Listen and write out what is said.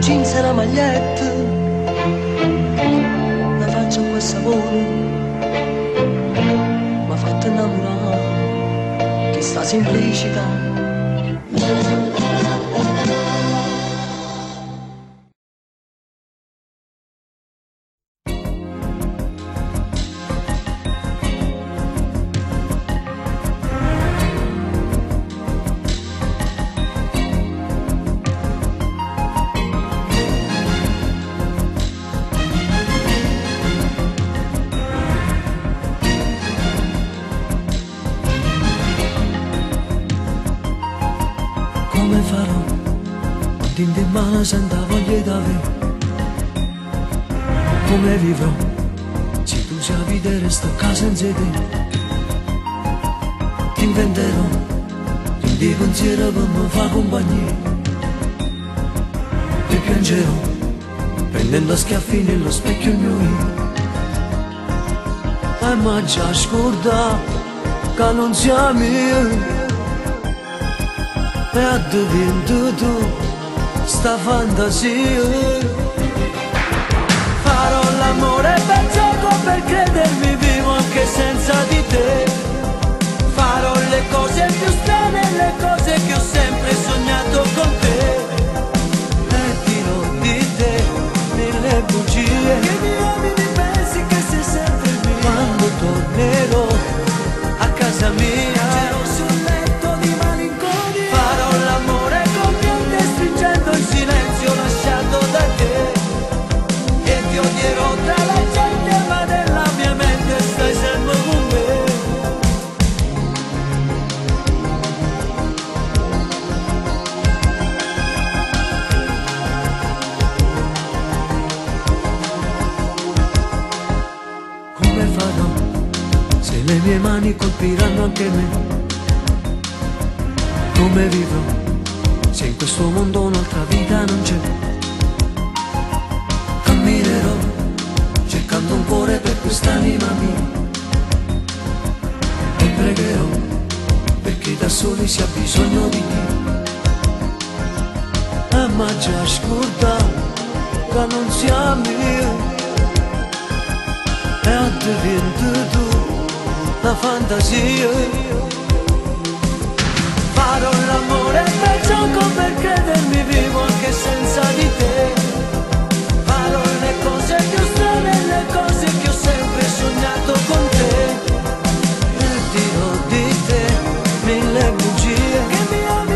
jeans e la maglietta, una faccia un po' sapore, m'ha fatto innamorare, che sta semplicità. Come farò quando in mano sento voglia d'avere? Come vivrò se tu sai vedere sto caso senza te? Ti inventerò di pensiero per mi fa compagnia e piangerò prendendo schiaffi nello specchio il mio io. E ma già scorda che non siamo io, e ha dipinto tu sta fantasia. Farò l'amore per gioco per credermi vivo anche senza di te. Farò le cose più strane, le cose che ho sempre sognato con te. E dirò di te mille bugie, che mi ami, mi pensi che sei sempre mia. Quando tornerò a casa mia sul letto di malinconia, farò l'amore compiente stringendo il silenzio lasciato da te. E ti odierò tra la gente ma nella mia mente stai sempre con me. Come farò se le mie mani colpiranno anche me? Come vivrò se in questo mondo un'altra vita non c'è? Camminerò cercando un cuore per quest'anima mia e pregherò perché da soli si ha bisogno di te. Ma già scorda che non siamo io, e ha diventato tu la fantasia. Farò l'amore per gioco per credermi vivo anche senza di te. Farò le cose più strane, le cose che ho sempre sognato con te. E dirò di te mille bugie, che mi ami.